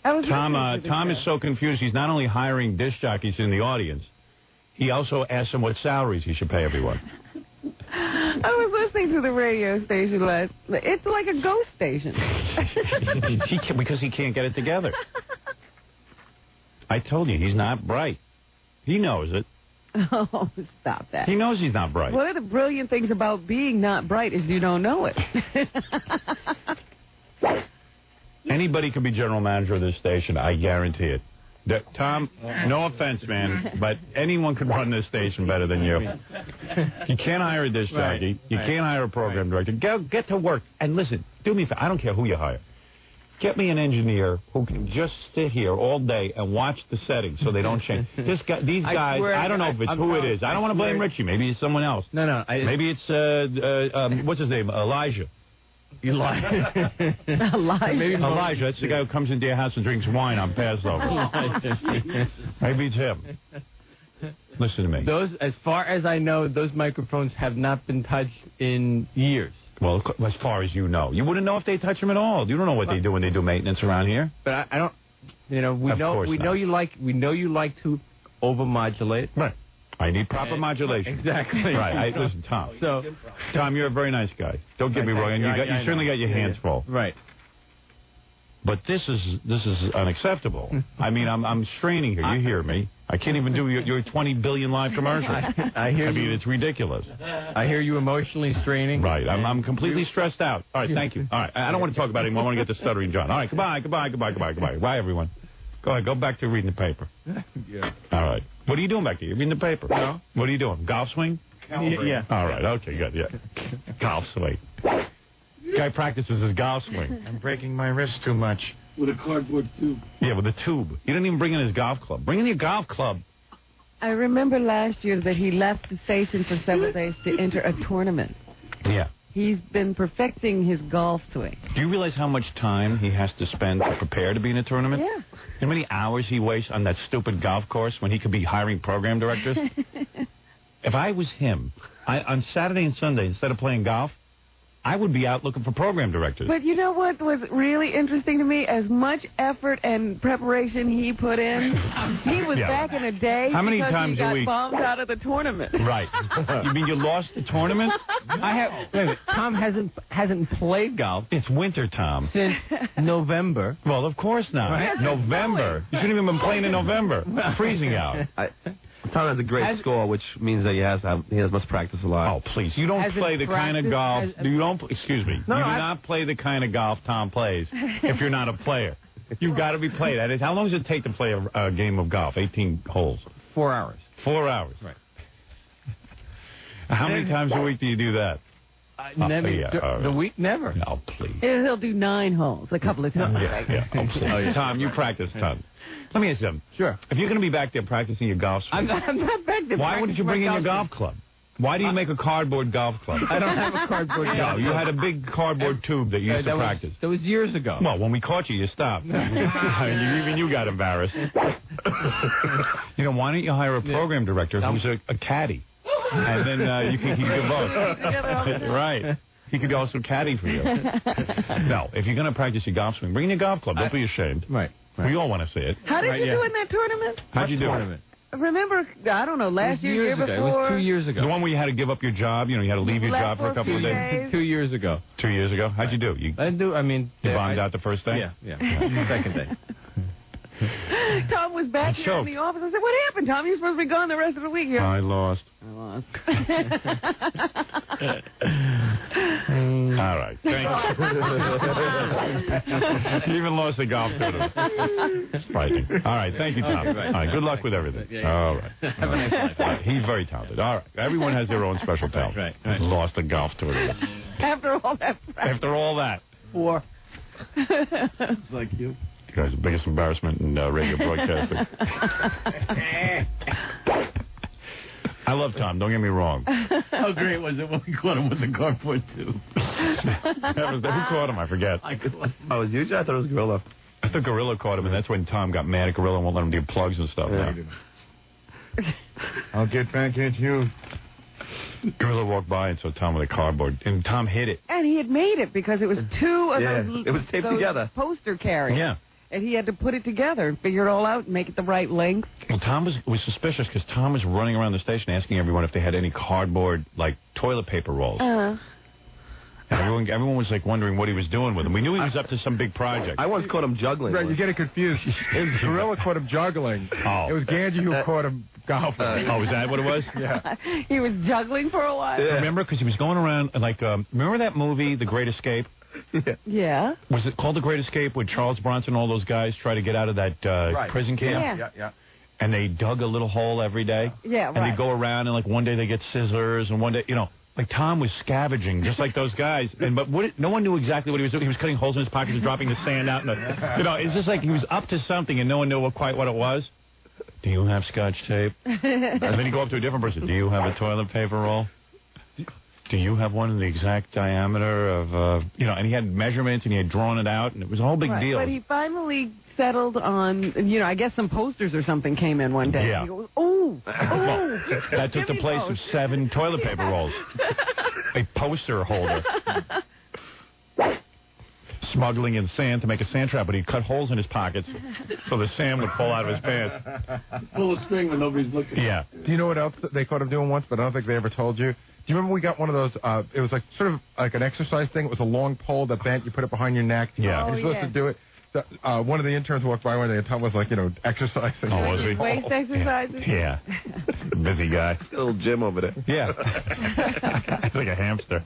Tom is so confused. He's not only hiring disc jockeys in the audience, he also asked them what salaries he should pay everyone. I was listening to the radio station It's like a ghost station. Because he can't get it together. I told you, he's not bright. He knows it. Oh, stop that. He knows he's not bright. One of the brilliant things about being not bright is you don't know it. Anybody could be general manager of this station, I guarantee it. Tom, no offense, man, but anyone could run this station better than you. You can't hire a disc jockey. You can't hire a program director. Get to work. And listen, do me a favor. I don't care who you hire. Get me an engineer who can just sit here all day and watch the settings so they don't change. These guys, I don't know if it's who it is. I don't want to blame Richie. Maybe it's someone else. No. Maybe it's, what's his name, Elijah. Elijah. Elijah, that's the guy who comes into your house and drinks wine on Passover. Maybe it's him. Listen to me. As far as I know, those microphones have not been touched in years. Well, as far as you know. You wouldn't know if they touch them at all. You don't know what they do when they do maintenance around here. But I don't, we know you like to overmodulate. Right. I need proper modulation. Exactly. Right. Listen, Tom. Tom, you're a very nice guy. Don't get me wrong. And you certainly got your hands full. Right. But this is unacceptable. I mean, I'm straining here. You hear me? I can't even do your 20 billion live commercials. I mean, it's ridiculous. I hear you emotionally straining. Right. I'm completely stressed out. All right. Thank you. All right. I don't want to talk about it anymore. I want to get to Stuttering John. All right. Goodbye. Bye, everyone. Go ahead. Go back to reading the paper. Yeah. All right. What are you doing back here? You're reading the paper. No. What are you doing? Golf swing? Yeah. All right. Okay, good. Yeah. Golf swing. Guy practices his golf swing. I'm breaking my wrist too much. With a cardboard tube. Yeah, with a tube. He didn't even bring in his golf club. Bring in your golf club. I remember last year that he left the station for several days to enter a tournament. Yeah. He's been perfecting his golf swing. Do you realize how much time he has to spend to prepare to be in a tournament? Yeah. How many hours he wastes on that stupid golf course when he could be hiring program directors? If I was him, on Saturday and Sunday, instead of playing golf, I would be out looking for program directors. But you know what was really interesting to me? As much effort and preparation he put in, he was back in a day. How many times a week? He got bombed out of the tournament. Right. You mean you lost the tournament? Tom hasn't played golf. It's winter, Tom. Since November. Well, of course not. Right? November. You shouldn't even been playing in November. Freezing out. Tom has a great score, which means that he must practice a lot. Oh, please. You don't play the kind of golf. Excuse me. You do not play the kind of golf Tom plays if you're not a player. You've got to be played. That is, how long does it take to play a game of golf? 18 holes. 4 hours. 4 hours. Right. How many times a week do you do that? The week never. No, please. He'll do 9 holes a couple of times. Yeah. Tom, you practice a ton. Let me ask you something. Sure. If you're going to be back there practicing your golf swing, I'm not back there. Why wouldn't you bring in your golf club? Why do you make a cardboard golf club? I don't have a cardboard golf. No, you had a big cardboard tube that you used to practice. That was years ago. Well, when we caught you, you stopped. Even you got embarrassed. You know, why don't you hire a program director who's a caddy? And then you can do both. Right. He could also caddy for you. No, if you're going to practice your golf swing, bring in your golf club. Don't be ashamed. Right. We all want to see it. How did you do in that tournament? How'd you do? Remember, I don't know, last year before? It was 2 years ago. The one where you had to give up your job, you had to leave your job for a couple of days? 2 years ago. 2 years ago? How'd you do? You bombed out the first day? Yeah. Second day. Tom was back here in the office. I said, what happened, Tom? You're supposed to be gone the rest of the week here. I lost. All right. Thank you. You even lost the golf tournament. It's frightening. All right. Thank you, Tom. All right. Good luck with everything. All right. Have a nice life. He's very talented. All right. Everyone has their own special talent. Right. Lost a golf tournament. After all that. After all that. 4. It's like you. You guys, the biggest embarrassment in radio broadcasting. I love Tom, don't get me wrong. How great was it when we caught him with the cardboard tube? Who caught him? I forget. Oh, it was you? I thought it was Gorilla. I thought Gorilla caught him, and that's when Tom got mad at Gorilla and won't let him do plugs and stuff. Yeah. I'll get back at you. Gorilla walked by and saw Tom with a cardboard, and Tom hit it. And he had made it because it was 2 of those. It was taped together. Poster carriers. Yeah. And he had to put it together and figure it all out and make it the right length. Well, Tom was suspicious because Tom was running around the station asking everyone if they had any cardboard, like, toilet paper rolls. And everyone was, like, wondering what he was doing with them. We knew he was up to some big project. I once caught him juggling. Right, you get it confused. It was Gorilla caught him juggling. Oh. It was Ganji who caught him golfing. Oh, was that what it was? Yeah. He was juggling for a while. Yeah. Remember? Because he was going around, like, remember that movie, The Great Escape? Yeah. Was it called The Great Escape when Charles Bronson and all those guys try to get out of that prison camp? Yeah. And they dug a little hole every day. Yeah, right. And they go around, and, like, one day they get scissors, and one day, you know, like Tom was scavenging, just like those guys. But no one knew exactly what he was doing. He was cutting holes in his pockets and dropping the sand out. You know, it's just like he was up to something, and no one knew quite what it was. Do you have Scotch tape? And then you go up to a different person. Do you have a toilet paper roll? Do you have one in the exact diameter of, you know, and he had measurements, and he had drawn it out, and it was a whole big deal. But he finally settled on, you know, I guess some posters or something came in one day. Yeah. He goes, ooh. That took the place of 7 toilet paper rolls. A poster holder. Smuggling in sand to make a sand trap, but he'd cut holes in his pockets so the sand would fall out of his pants. Pull a string when nobody's looking. Yeah. Do you know what else they caught him doing once, but I don't think they ever told you? Do you remember we got one of those, it was like sort of like an exercise thing. It was a long pole that bent, you put it behind your neck. Yeah. You're supposed to do it. So, one of the interns walked by one day and Tom was like, you know, exercising. Oh, was he? Waist exercises? Yeah. Busy guy. A little gym over there. Yeah. It's like a hamster.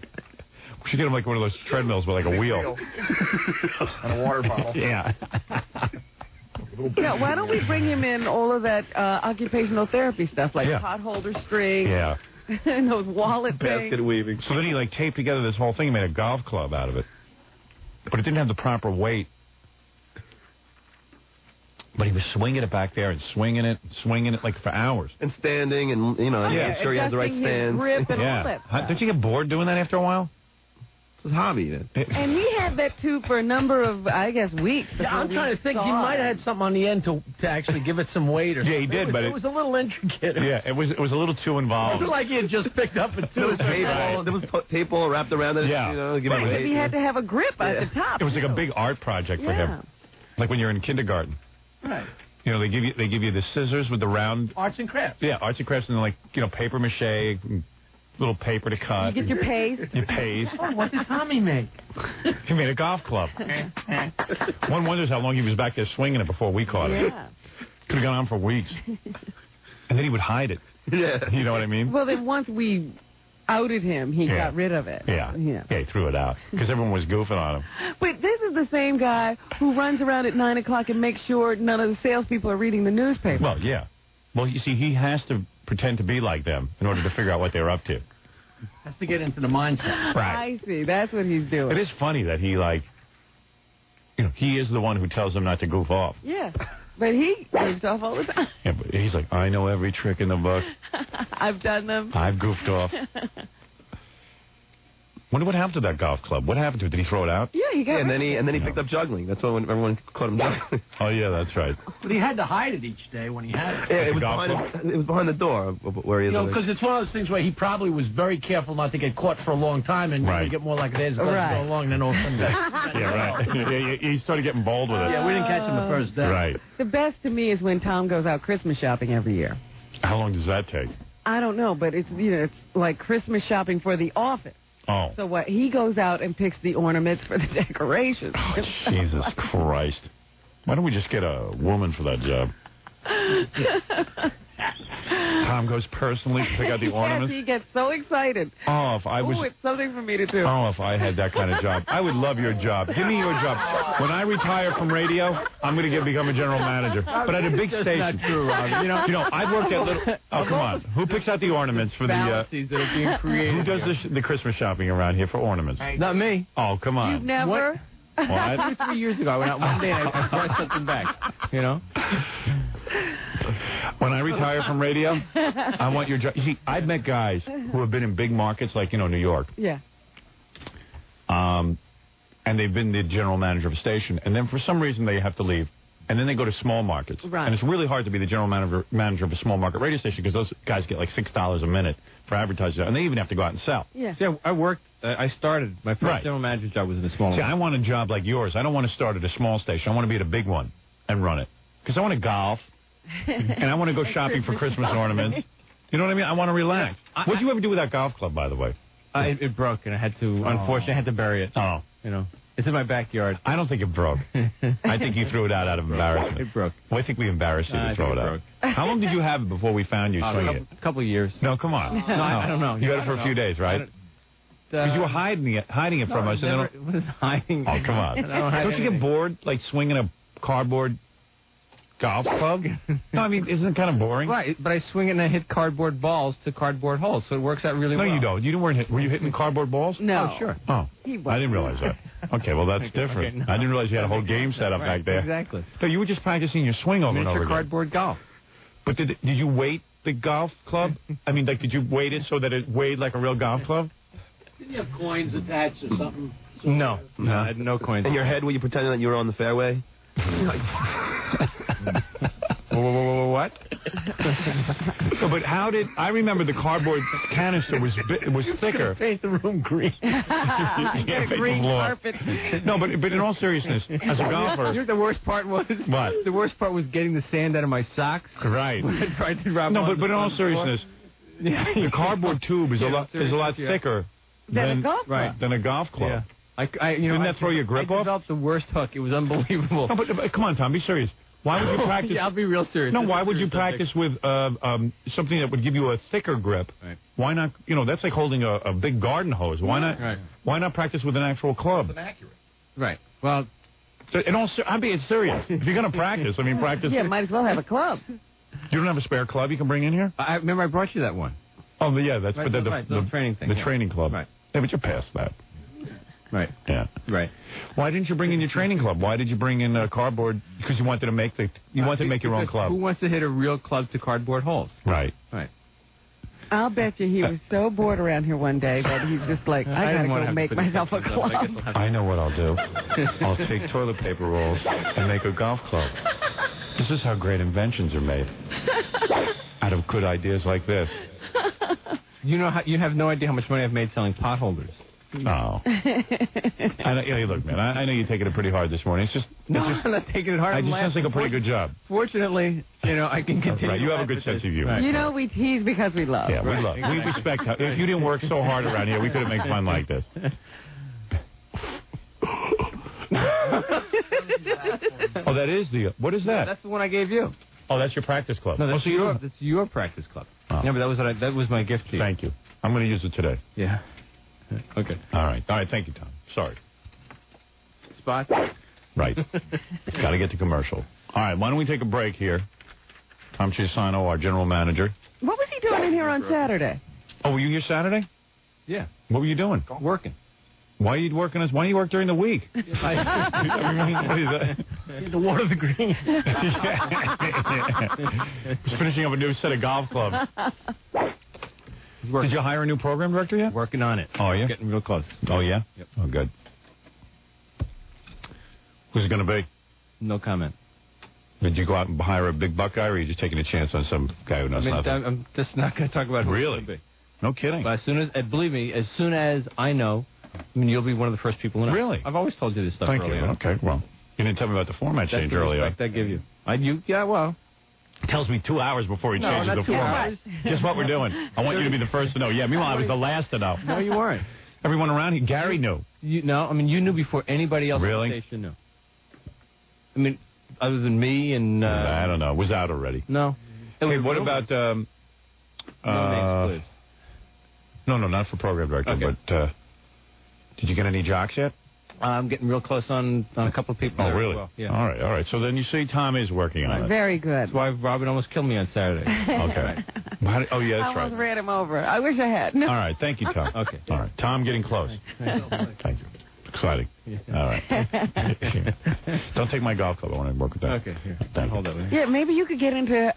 We should get him like one of those treadmills with like a wheel. And a water bottle. Yeah. Yeah, why don't we bring him in all of that occupational therapy stuff, like pot holder string, Yeah. and those wallet things. Basket weaving. So then he like taped together this whole thing and made a golf club out of it. But it didn't have the proper weight. But he was swinging it back there and swinging it like for hours. And standing and, you know, making sure he has the right stance. Grip and all that stuff. Did you get bored doing that after a while? It's his hobby. And he had that, too, for a number of, I guess, weeks. Yeah, I'm trying to think. He might have had something on the end to actually give it some weight or something. Yeah, he did, but it was a little intricate. Yeah, it was a little too involved. It was like he had just picked up a tooth. There was tape all wrapped around it. Yeah. You know, give Right, it but he had to have a grip at the top. It was like a big art project for him. Like when you're in kindergarten. Right. You know, they give you the scissors with the round. Arts and crafts. Yeah, arts and crafts, and then like, you know, paper mache, little paper to cut. You get your paste. Your paste. Oh, what did Tommy make? He made a golf club. One wonders how long he was back there swinging it before we caught it. Yeah. Could have gone on for weeks. And then he would hide it. Yeah. You know what I mean? Well, then once we outed him, he got rid of it. Yeah. Yeah, he threw it out because everyone was goofing on him. But this is the same guy who runs around at 9 o'clock and makes sure none of the salespeople are reading the newspaper. Well, yeah. Well, you see, he has to pretend to be like them in order to figure out what they're up to. Has to get into the mindset. Right. I see. That's what he's doing. It is funny that he, like, you know, he is the one who tells them not to goof off. Yeah. But he goofs off all the time. Yeah, but he's like, I know every trick in the book. I've done them. I've goofed off. Wonder what happened to that golf club. What happened to it? Did he throw it out? Yeah, he got and then he picked up juggling. That's when everyone caught him juggling. Oh, yeah, that's right. But he had to hide it each day when he had it. Yeah, it was behind the door where he is. You know, because it's one of those things where he probably was very careful not to get caught for a long time, and you get more like it as it goes along, then all of a sudden. Yeah, right. He started getting bold with it. Yeah, we didn't catch him the first day. Right. The best to me is when Tom goes out Christmas shopping every year. How long does that take? I don't know, but it's, you know, it's like Christmas shopping for the office. Oh. So what? He goes out and picks the ornaments for the decorations. Oh, Jesus Christ. Why don't we just get a woman for that job? Tom goes personally to pick out the ornaments? Yes, he gets so excited. Oh, if I was... Oh, it's something for me to do. Oh, if I had that kind of job. I would love your job. Give me your job. When I retire from radio, I'm going to become a general manager. But at a big station. That's not true, Rob. You know, I've worked at little... Oh, come on. Who picks out the ornaments for the... Fallacies that are being created. Who does the Christmas shopping around here for ornaments? Not me. Oh, come on. You've never... What? 3 years ago, I went out one day and I brought something back. You know? When I retire from radio, I want your job. You see, I've met guys who have been in big markets like, you know, New York. Yeah. And they've been the general manager of a station. And then for some reason they have to leave. And then they go to small markets. Right. And it's really hard to be the general manager of a small market radio station because those guys get like $6 a minute for advertising. And they even have to go out and sell. Yeah. See, I started, my first general manager job was in a small one. See, I want a job like yours. I don't want to start at a small station. I want to be at a big one. and run it. Because I want to golf, and I want to go shopping for Christmas ornaments. You know what I mean? I want to relax. What did you ever do with that golf club, by the way? It broke, and I had to, unfortunately, I had to bury it. Oh. You know, it's in my backyard. I don't think it broke. I think you threw it out of embarrassment. It broke. Well, I think we embarrassed you to throw it out. How long did you have it before we found you swinging it? A couple of years. No, come on. No, I don't know. You had it for a few days, right? Because you were hiding it from us. It was hiding. Oh, come on. Don't you get bored, like swinging a cardboard golf club? No, I mean, isn't it kind of boring? Right, but I swing it and I hit cardboard balls to cardboard holes, so it works out really well. No, you don't. You weren't hitting. Were you hitting cardboard balls? No. Oh, sure. Oh, I didn't realize that. Okay, well, that's different. Okay, no. I didn't realize you had a whole game set up back there. Exactly. So you were just practicing your swing over and over Miniature again. cardboard golf. But did you weight the golf club? I mean, like, did you weight it so that it weighed like a real golf club? Didn't you have coins attached or something? No, I had no coins. In your head, were you pretending that you were on the fairway? What? So, but how did I remember the cardboard canister was thicker? Paint the room green. Get a green carpet. No, but in all seriousness, as a golfer, You know what the worst part was? What? The worst part was getting the sand out of my socks. right? When I tried to rub No, on but in all the floor. seriousness, the cardboard tube is a lot thicker Than a golf club. Right. than a golf club. Yeah. Didn't that throw your grip I off? developed the worst hook. It was unbelievable. No, but come on, Tom, be serious. Why would you practice? Yeah, I'll be real serious. No, This why is would you serious practice with something that would give you a thicker grip? Right. Why not? You know, that's like holding a big garden hose. Why not? Right. Why not practice with an actual club? Right. Well, So, I'm being serious. If you're going to practice, I mean, practice. Yeah, might as well have a club. You don't have a spare club you can bring in here? I remember I brought you that one. Oh, but yeah, that's Right, the the training thing. The Yeah. training club. Right. Yeah, but you're past that. Right. Yeah. Right. Why didn't you bring in your training club? Why did you bring in cardboard? Because you wanted to make your own club. Who wants to hit a real club to cardboard holes? Right. Right. I'll bet you he was so bored around here one day that he's just like, I didn't gotta wanna go have make to put myself a the pictures up. I guess club. I'll have to- I know what I'll do. I'll take toilet paper rolls and make a golf club. This is how great inventions are made. Out of good ideas like this. You know how you have no idea how much money I've made selling pot holders. Oh. Hey, look, man, I know you're taking it pretty hard this morning. I'm not taking it hard. I I'm just sounds like a pretty good job. Fortunately, I can continue. Right, you have a to good laugh sense at of this. humor. Right. You know, we tease because we love. Yeah, we Right, love. exactly. We respect. If you didn't work so hard around here, we couldn't make fun like this. Oh, that is what is that? That's the one I gave you. Oh, that's your practice club. No, that's so your practice club. Oh. Yeah, but that was my gift to you. Thank you. I'm going to use it today. Yeah. Okay. All right. Thank you, Tom. Sorry. Spot. Right. Got to get to commercial. All right. Why don't we take a break here? Tom Chiusano, our general manager. What was he doing in here on Saturday? Oh, were you here Saturday? Yeah. What were you doing? Working. Why are you working? Why do you work during the week? To water the green. Just finishing up a new set of golf clubs. Did you hire a new program director yet? Working on it. Oh, yeah? Getting real close. Oh, yeah? Yep. Oh, good. Who's it going to be? No comment. Did you go out and hire a big buck guy, or are you just taking a chance on some guy who knows nothing? I'm just not going to talk about who it's Really? gonna be. No kidding. But believe me, as soon as I know, you'll be one of the first people to know. Really? I've always told you this stuff Thank earlier. you. Okay, well, you didn't tell me about the format That's change the earlier. respect I give you. Yeah, well. Tells me 2 hours before he changes not the 2 format. hours. Guess what we're doing? I want you to be the first to know. Yeah, meanwhile, I was the last to know. No, you weren't. Everyone around here, Gary knew. You knew before anybody else Really? on the station knew. I mean, other than me and... I don't know. It was out already. No. Hey, what about... No names, please. No, not for program director, Okay. but did you get any jocks yet? I'm getting real close on a couple of people. Oh, there as really? well. Yeah. All right. So then you see Tom is working on it. Very good. That's why Robin almost killed me on Saturday. Okay. Oh, yeah, I that's right. almost ran him over. I wish I had. No. All right. Thank you, Tom. Okay. All right. Tom getting close. Thank you. Exciting. All right. Don't take my golf club. I want to work with that. Okay, here. Thank Hold you. on. Yeah, maybe you could get into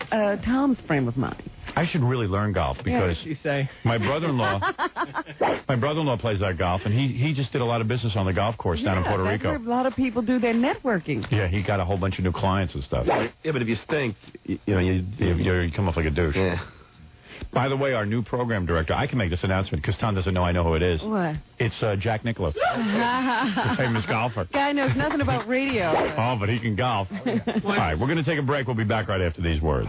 Tom's frame of mind. I should really learn golf because What did you say? my brother-in-law plays that golf, and he just did a lot of business on the golf course down in Puerto That's Rico. where a lot of people do their networking. Yeah, he got a whole bunch of new clients and stuff. Yeah, but if you stink, you You come off like a douche. Yeah. By the way, our new program director, I can make this announcement because Tom doesn't know I know who it is. What? It's Jack Nicklaus, the famous golfer. Guy knows nothing about radio. Oh, but he can golf. All right, we're going to take a break. We'll be back right after these words.